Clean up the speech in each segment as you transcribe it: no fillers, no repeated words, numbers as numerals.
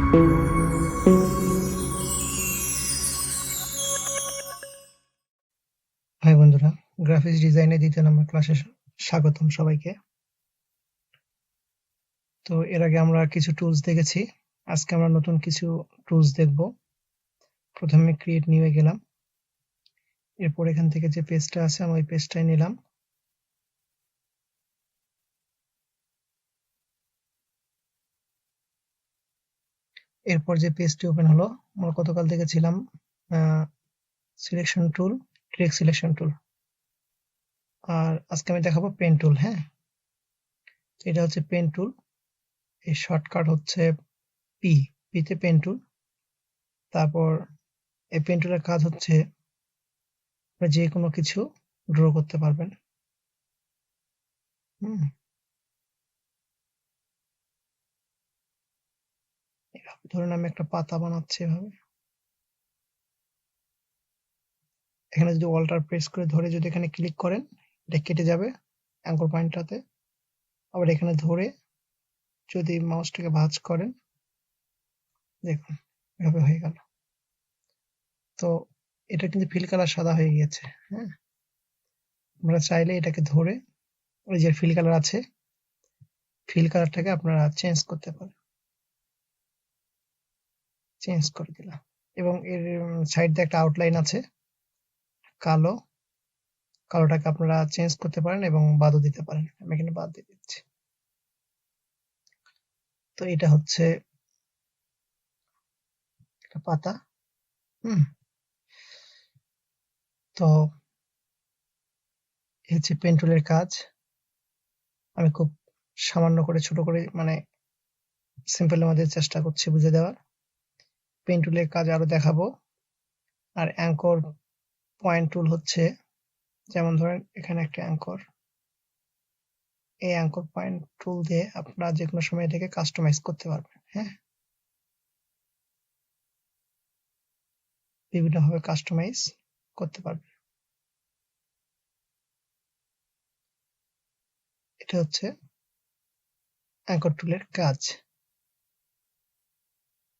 High বন্ধুরা, graphics ডিজাইনের ২য় নম্বর ক্লাসে স্বাগতম সবাইকে। তো এর আগে আমরা কিছু টুলস দেখেছি, আজকে আমরা নতুন কিছু টুলস দেখব। প্রথমে ক্রিয়েট নিউয়ে গেলাম, এরপর এখান থেকে যে পেজটা আছে আমি ওই পেজটাই নিলাম। এরপর যে পেজটি ওপেন হলো, আমরা গতকাল দেখেছিলাম selection tool, direct selection tool, আর আজকে আমি দেখাবো পেন টুল। হ্যাঁ, এটা হচ্ছে পেন টুল, এই শর্টকাট হচ্ছে পিতে পেন টুল। তারপর এই পেন টুলের কাজ হচ্ছে যে কোনো কিছু ড্র করতে পারবেন। ধরুন আমি একটা পাতা বানাচ্ছি এভাবে, এখানে যদি অল্টার প্রেস করে ধরে যদি এখানে ক্লিক করেন এটা কেটে যাবে অ্যাঙ্কর পয়েন্টটাতে। আবার এখানে ধরে যদি মাউসটাকে ভাঁজ করেন, দেখুন এভাবে হয়ে গেল। তো এটা কিন্তু ফিল কালার সাদা হয়ে গিয়েছে। হ্যাঁ, আমরা চাইলে এটাকে ধরে ওই যে ফিল কালার আছে, ফিল কালারটাকে আপনারা চেঞ্জ করতে পারেন। চেঞ্জ করে দিলাম, এবং এর সাইড দিয়ে একটা আউটলাইন আছে কালো, কালোটাকে আপনারা চেঞ্জ করতে পারেন এবং বাদও দিতে পারেন। আমি এখানে বাদ দিয়ে দিচ্ছি। তো এটা হচ্ছে একটা পাতা। তো এই হচ্ছে পেন টুলের কাজ। আমি খুব সামান্য করে ছোট করে মানে সিম্পলের মধ্যে চেষ্টা করছি বুঝে দেওয়ার। পেন টুলের কাজ আরো দেখাবো। আর অ্যাঙ্কর পয়েন্ট টুল হচ্ছে, যেমন ধরেন এখানে একটা অ্যাঙ্কর, এই অ্যাঙ্কর পয়েন্ট টুল দিয়ে আপনারা যে কোনো সময় এটাকে কাস্টমাইজ করতে পারবেন। হ্যাঁ, বিভিন্নভাবে কাস্টমাইজ করতে পারবেন। এটা হচ্ছে অ্যাঙ্কর টুলের কাজ,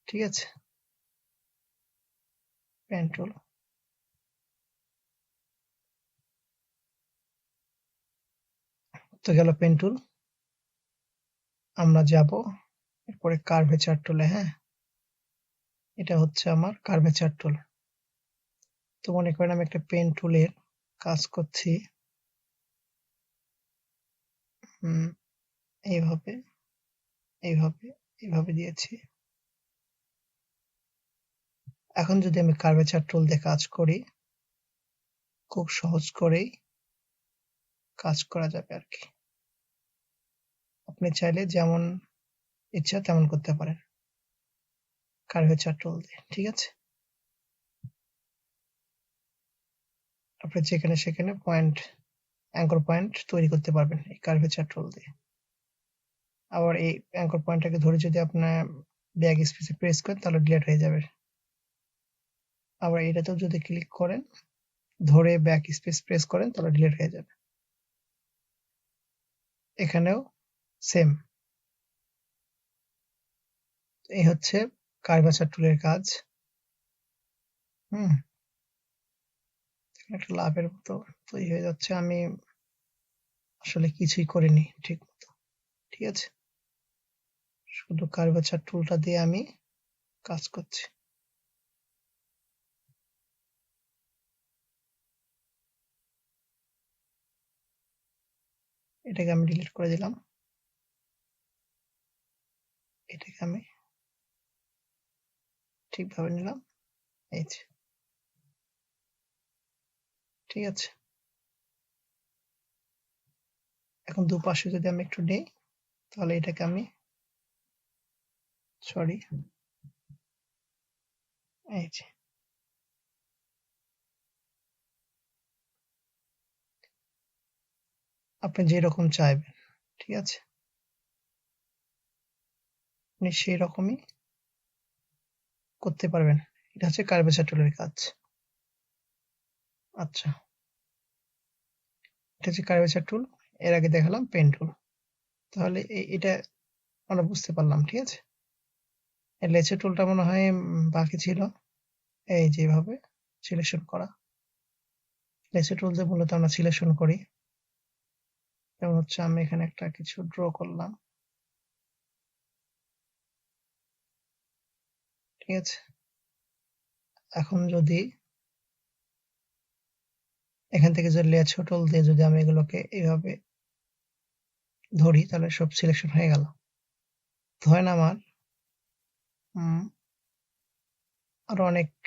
ঠিক আছে। পেন টুল, তো গেল পেন টুল। আমরা যাব এরপরে কার্ভেচার টুলে। হ্যাঁ, এটা হচ্ছে আমার কার্ভেচার টুল। তো মনে করেন আমি একটা পেন টুলের কাজ করছি, এইভাবে এইভাবে এইভাবে দিয়েছি। এখন যদি আমি কার্ভেচার টুল দিয়ে কাজ করি, খুব সহজ করেই কাজ করা যাবে আর কি। আপনি চাইলে যেমন ইচ্ছা তেমন করতে পারেন কার্ভেচার টুল দিয়ে, ঠিক আছে। আপনি যেখানে সেখানে পয়েন্ট, অ্যাঙ্কর পয়েন্ট তৈরি করতে পারবেন এই কার্ভেচার টুল দিয়ে। আবার এই অ্যাঙ্কর পয়েন্টটাকে ধরে যদি আপনার ব্যাক স্পেসে প্রেস করেন তাহলে ডিলিট হয়ে যাবে। আবার এটাতেও যদি ক্লিক করেন, ধরে ব্যাক স্পেস প্রেস করেন তাহলে ডিলিট হয়ে যাবে। এখানেও সেম। এই হচ্ছে কার্ভেচার টুলের কাজ। একটা লাভের মতো তৈরি হয়ে যাচ্ছে। আমি আসলে কিছুই করিনি ঠিক মতো, ঠিক আছে। শুধু কার্ভেচার টুলটা দিয়ে আমি কাজ করছি। এটাকে আমি ডিলিট করে দিলাম, এটাকে আমি ঠিকভাবে নিলাম, এই যে, ঠিক আছে। এখন দুপাশে যদি আমি একটু নেই তাহলে এটাকে আমি সরি, এই যে, আপনি যেরকম চাইবেন, ঠিক আছে, আপনি সেই রকমই করতে পারবেন। এটা হচ্ছে কার্ভেচার টুলের কাজ। আচ্ছা, এটা হচ্ছে কার্ভেচার টুল। এর আগে দেখালাম পেন টুল। তাহলে এটা আমরা বুঝতে পারলাম, ঠিক আছে। এই লেচে টুলটা মনে হয় বাকি ছিল, এই যেভাবে সিলেকশন করা। লেচে টুল দিয়ে মূলত আমরা সিলেকশন করি। যেমন হচ্ছে আমি এখানে একটা কিছু ড্র করলাম, ঠিক আছে। এখন যদি এখান থেকে যে লেচে টুল দিয়ে যদি আমি এগুলোকে এইভাবে ধরি তাহলে সব সিলেকশন হয়ে গেল। ধরেন আমার আরো অনেকগুলো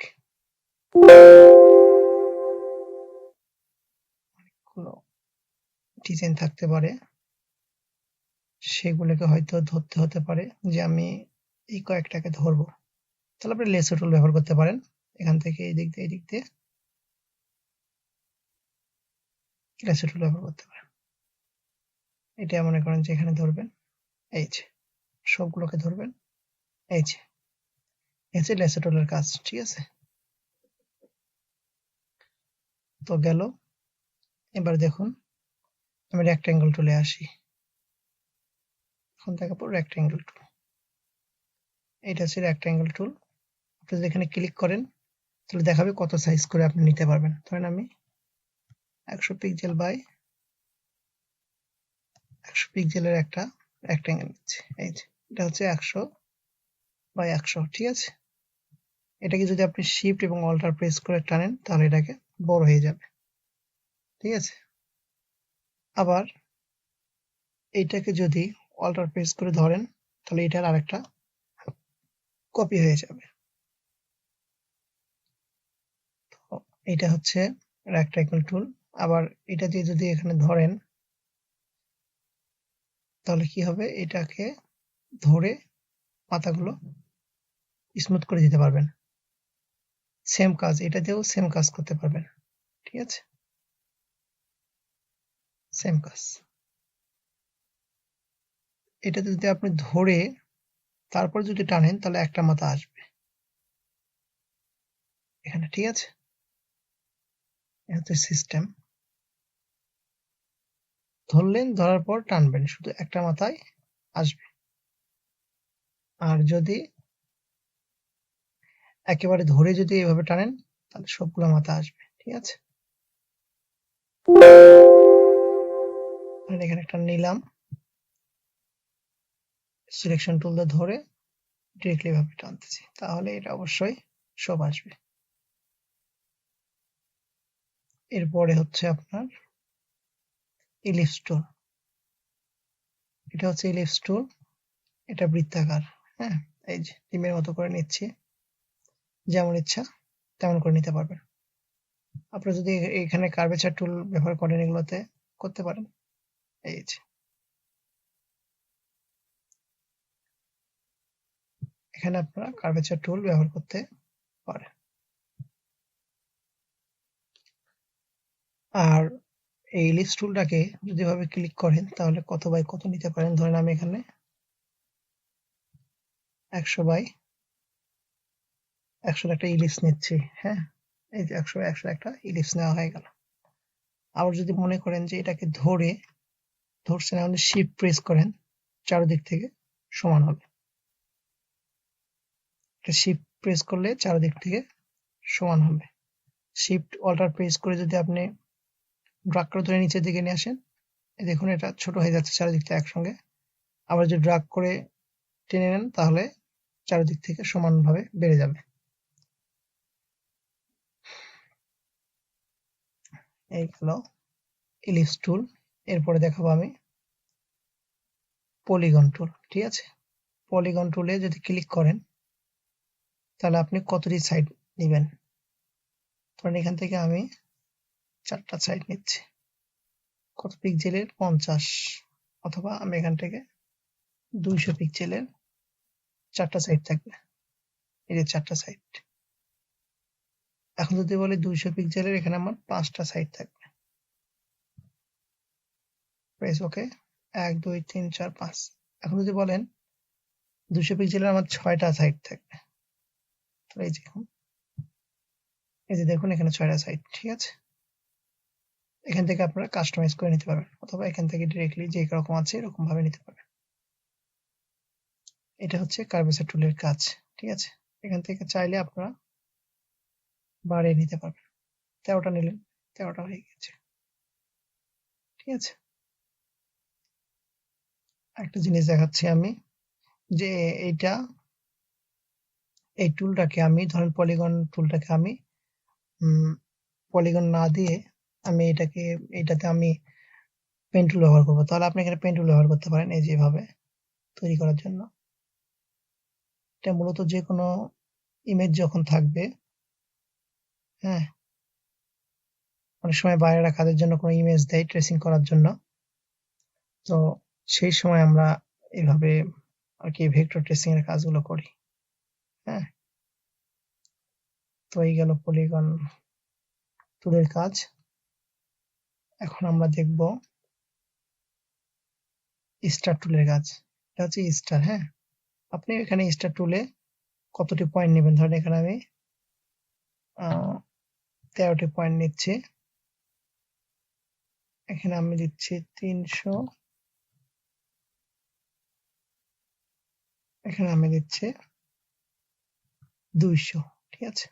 ডিজাইন থাকতে পারে, সেগুলোকে হয়তো ধরতে হতে পারে যে আমি এই কয়েকটাকে ধরবো, তাহলে আপনি লেসো টুল ব্যবহার করতে পারেন। এখান থেকে এই দিক দিয়ে লেসো টুল ব্যবহার করতে পারেন। এটা মনে করেন যে এখানে ধরবেন, এই যে সবগুলোকে ধরবেন, এই যে হচ্ছে লেসো টুলের কাজ, ঠিক আছে। তো গেল। এবার দেখুন আমি রেক্ট্যাঙ্গেল টুলে আসি। এখন দেখাবো রেক্ট্যাঙ্গেল টুল। এটা হচ্ছে রেক্ট্যাঙ্গেল টুল। আপনি যদি এখানে ক্লিক করেন তাহলে দেখাবে কত সাইজ করে আপনি নিতে পারবেন। ধরেন আমি 100 পিক্সেল বাই 100 পিক্সেলের একটা রেক্ট্যাঙ্গেল নিচ্ছি। এই যে এটা হচ্ছে 100 বাই 100, ঠিক আছে। এটাকে যদি আপনি শিফট এবং অল্টার প্রেস করে টানেন তাহলে এটাকে বড় হয়ে যাবে, ঠিক আছে। আবার এইটাকে যদি অল্টার প্রেস করে ধরেন তাহলে এটার আরেকটা কপি হয়ে যাবে। তো এটা হচ্ছে রেক্ট্যাঙ্গেল টুল। আবার এটা দিয়ে যদি এখানে ধরেন তাহলে কি হবে, এটাকে ধরে পাতাগুলো স্মুথ করে দিতে পারবেন। সেম কাজ এটা দিয়েও সেম কাজ করতে পারবেন, ঠিক আছে। সেম কাজ এটা যদি আপনি ধরে তারপর যদি টানেন তাহলে একটা মাথা আসবে এখানে, ঠিক আছে। এটা হচ্ছে সিস্টেম। ধরলেন, ধরার পর টানবেন, শুধু একটা মাথায় আসবে। আর যদি একেবারে ধরে যদি এভাবে টানেন তাহলে সবগুলো মাথা আসবে, ঠিক আছে। এখানে একটা নিলাম, সিলেকশন টুল দিয়ে ধরে ডিরেক্টলি ভাবে টানতেছি, তাহলে এটা অবশ্যই সব আসবে। এরপরে হচ্ছে আপনার ইলিপস টুল। এটা হচ্ছে ইলিপস টুল। এটা বৃত্তাকার, হ্যাঁ। এই যে ডিমের মতো করে নিচ্ছি, যেমন ইচ্ছা তেমন করে নিতে পারবেন। আপনারা যদি এখানে কার্ভেচার টুল ব্যবহার করেন এগুলোতে করতে পারেন। এই যে এখানে আপনারা কার্ভেচার টুল ব্যবহার করতে পারেন। আর এই ইলিপস টুলটাকে যদি এভাবে ক্লিক করেন তাহলে কত বাই কত নিতে পারেন। ধরেন আমি এখানে 100 বাই 100 একটা ইলিপস নিচ্ছি, হ্যাঁ। এই যে 100 বাই 100 একটা ইলিপস নেওয়া হয়ে গেল। আবার যদি মনে করেন যে এটাকে ধরছেন, আপনি শিফট প্রেস করেন, চারদিক থেকে সমান হবে। এটা শিফট প্রেস করলে চারদিক থেকে সমান হবে। শিফট অল্টার প্রেস করে যদি আপনি ড্রাগ করে ধরে নিচের দিকে নিয়ে আসেন, দেখুন এটা ছোট হয়ে যাচ্ছে চারিদিক থেকে একসঙ্গে। আবার যদি ড্রাগ করে টেনে নেন তাহলে চারিদিক থেকে সমানভাবে বেড়ে যাবে। এই গেল ইলিপস টুল। এরপরে দেখাবো আমি পলিগন টুল, ঠিক আছে। পলিগন টুলে যদি ক্লিক করেন তাহলে আপনি কতটি সাইড নেবেন। ধরেন এখান থেকে আমি 4টা সাইড নিচ্ছি, কত পিক্সেলের 50, অথবা আমি এখান থেকে 200 পিক্সেলের 4টা সাইড থাকবে। এই যে 4টা সাইড। এখন যদি বলি 200 পিক্সেলের, এখানে আমার 5টা সাইড থাকবে। প্রেস ওকে, 1 2 3 4 5। এখন যদি বলেন 200 পিক্সেলের আমার 6টা সাইড থাকবে, তো এই যে দেখুন এখানে 6টা সাইড, ঠিক আছে। এখান থেকে আপনারা কাস্টমাইজ করে নিতে পারবেন, অথবা এখান থেকে ডিরেক্টলি যে রকম আছে এরকম ভাবে নিতে পারবেন। এটা হচ্ছে কার্ভেচার টুলের কাজ। ঠিক আছে, এখান থেকে চাইলে আপনারা বাড়িয়ে নিতে পারবেন। 13টা নিলেন, 13টা হয়ে গেছে। ঠিক আছে, একটা জিনিস দেখাচ্ছি আমি, যে এইটা এই টুলটাকে আমি ধরেন পলিগন টুলটাকে আমি পলিগন না দিয়ে আমি এটাতে আমি পেন টুল ব্যবহার করবো, তাহলে আপনি এখানে পেন টুল ব্যবহার করতে পারেন এই যেভাবে তৈরি করার জন্য। এটা মূলত যে কোনো ইমেজ যখন থাকবে, হ্যাঁ, অনেক সময় বাইরেরা কাজের জন্য কোনো ইমেজ দেয় ট্রেসিং করার জন্য, তো সেই সময় আমরা এইভাবে আর কি ভেক্টর ট্রেসিং এর কাজগুলো করি। হ্যাঁ, তো এই গেল পলিগন টুলের কাজ। এখন আমরা দেখব স্টার টুলের কাজ। এটা হচ্ছে স্টার। হ্যাঁ, আপনি এখানে স্টার টুলে কতটি পয়েন্ট নেবেন, ধরেন এখানে আমি 13টি পয়েন্ট নিচ্ছি, এখানে আমি দিচ্ছি 300, এখানে আমি দিচ্ছি 200। ঠিক আছে,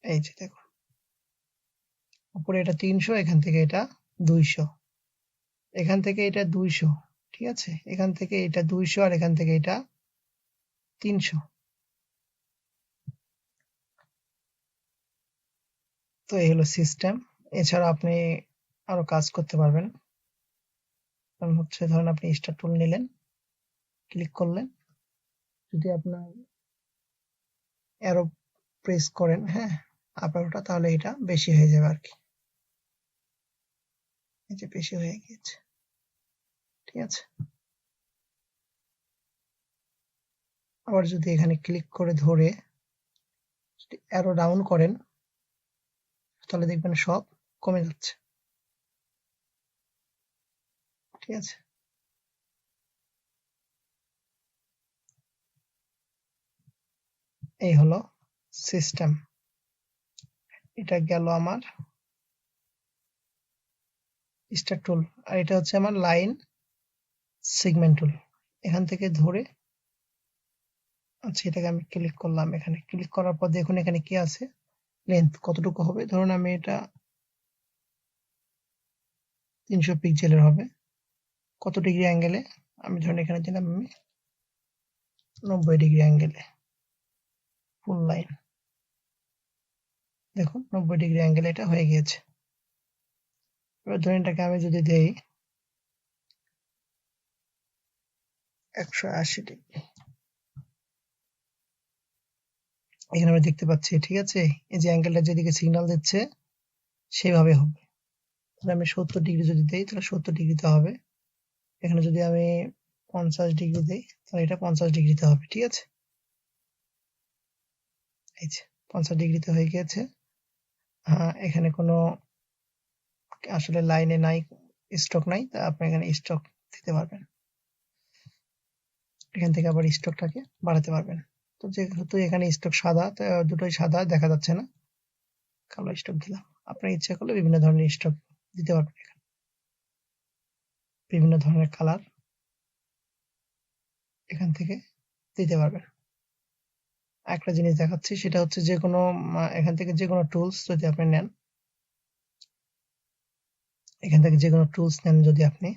এই যে দেখুন উপরে এটা 300, এখান থেকে এটা 200, এখান থেকে এটা 200। ঠিক আছে, এখান থেকে এটা 200 আর এখান থেকে এটা 300। তো এই হলো সিস্টেম। এছাড়া আপনি আরো কাজ করতে পারবেন। কারণ হচ্ছে ধরেন আপনি স্টার টুল নিলেন, ক্লিক করলেন, যদি আপনার অ্যারো প্রেস করেন, হ্যাঁ, আপনার ওটা, তাহলে এটা বেশি হয়ে যাবে আর কি, এই যে বেশি হয়ে গিয়েছে। ঠিক আছে, আবার যদি এখানে ক্লিক করে ধরে যদি অ্যারো ডাউন করেন, তাহলে দেখবেন সব কমে যাচ্ছে। ঠিক আছে, এই হলো সিস্টেম। এটা গেল আমার স্টার টুল, আর এটা হচ্ছে আমার লাইন সেগমেন্ট টুল। এখান থেকে ধরে, আচ্ছা এটাকে আমি ক্লিক করলাম, এখানে ক্লিক করার পর দেখুন এখানে কি আছে, লেন্থ কতটুকু হবে। ধরুন আমি এটা 300 পিক্সেলের হবে, কত ডিগ্রি অ্যাঙ্গেলে, আমি ধরুন এখানে দিলাম আমি 90 ডিগ্রি অ্যাঙ্গেলে ফুল লাইন। দেখুন 90 ডিগ্রি অ্যাঙ্গেলে এটা হয়ে গিয়েছে। এবার ধরুন এটাকে আমি যদি দেই 180 ডিগ্রি, এখানে আমরা দেখতে পাচ্ছি। ঠিক আছে, এই যে অ্যাঙ্গেলটা যেদিকে সিগন্যাল দিচ্ছে সেইভাবে হবে। তাহলে আমি 70 ডিগ্রি যদি দেই তাহলে 70 ডিগ্রিতে হবে। এখানে যদি আমি 50 ডিগ্রি দেই তাহলে এটা 50 ডিগ্রিতে হবে। ঠিক আছে, এই যে 50 ডিগ্রিতে হয়ে গিয়েছে। হ্যাঁ, এখানে কোনো আসলে লাইনে নাই, স্টক নাই, তা আপনি এখানে স্টক দিতে পারবেন, এখান থেকে আবার স্টকটাকে বাড়াতে পারবেন। তো যেহেতু এখানে স্টক সাদা, তো দুটোই সাদা দেখা যাচ্ছে না, কালো স্টক দিলাম। আপনার ইচ্ছা করলে বিভিন্ন ধরনের স্টক দিতে পারবেন, এখানে বিভিন্ন ধরনের কালার এখান থেকে দিতে পারবেন। একটা জিনিস দেখাচ্ছি, সেটা হচ্ছে যে কোনো এখান থেকে যে কোনো টুলস যদি আপনি নেন, এখান থেকে যে কোনো টুলস নেন যদি আপনি,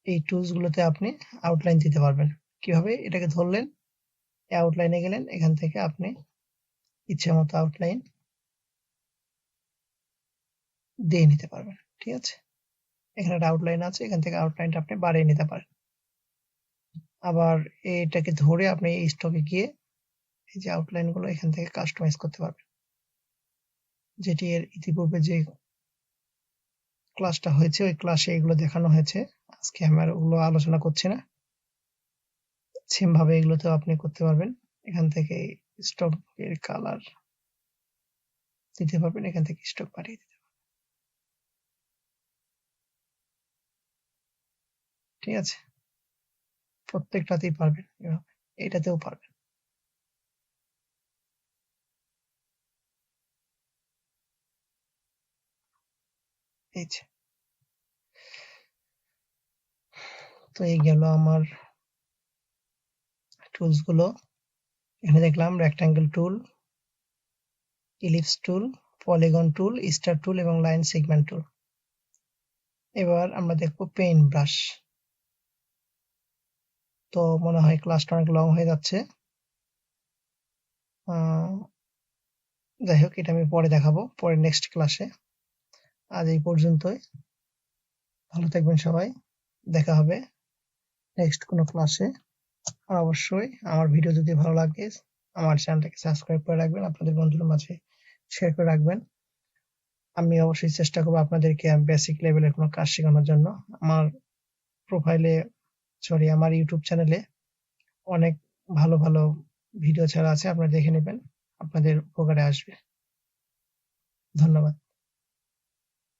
এই টুলস গুলোতে আপনি আউটলাইন দিতে পারবেন। কিভাবে, এটাকে ধরলেন, আউটলাইনে গেলেন, এখান থেকে আপনি ইচ্ছে মতো আউটলাইন দিয়ে নিতে পারবেন। ঠিক আছে, এখানে একটা আউটলাইন আছে, এখান থেকে আউটলাইনটা আপনি বাড়িয়ে নিতে পারেন। আবার এটাকে ধরে আপনি এই স্টকে গিয়ে এই যে আউটলাইন গুলো এখান থেকে কাস্টমাইজ করতে পারবেন, যেটি এর ইতিপূর্বে যে ক্লাসটা হয়েছে ওই ক্লাসে এগুলো দেখানো হয়েছে। আজকে আমি আর ওগুলো আলোচনা করছি না। সেম ভাবে এগুলোতেও আপনি করতে পারবেন, এখান থেকে স্টক এর কালার দিতে পারবেন, এখান থেকে স্টক বাড়িয়ে দিতে পারবেন। ঠিক আছে, প্রত্যেকটাতেই পারবেন এভাবে, এটাতেও পারবেন। এই যে, তো এই গেল আমার টুলস গুলো এখানে দেখলাম rectangle tool, ellipse tool, polygon tool, star tool এবং লাইন সেগমেন্ট টুল। এবার আমরা দেখব পেইন্ট ব্রাশ। তো মনে হয় ক্লাসটা অনেক লং হয়ে যাচ্ছে, যাই হোক এটা আমি পরে দেখাবো, পরে নেক্সট ক্লাসে। আজ এই পর্যন্তই, ভালো থাকবেন সবাই, দেখা হবে নেক্সট কোনো ক্লাসে। আর অবশ্যই আমার ভিডিও যদি ভালো লাগে আমার চ্যানেলটাকে সাবস্ক্রাইব করে রাখবেন, আপনাদের বন্ধুদের মাঝে শেয়ার করে রাখবেন। আমি অবশ্যই চেষ্টা করবো আপনাদেরকে বেসিক লেভেলের কোনো কাজ শেখানোর জন্য। আমার আমার ইউটিউব চ্যানেলে অনেক ভালো ভালো ভিডিও ছাড়া আছে, আপনারা দেখে নেবেন, আপনাদের উপকারে আসবে। ধন্যবাদ।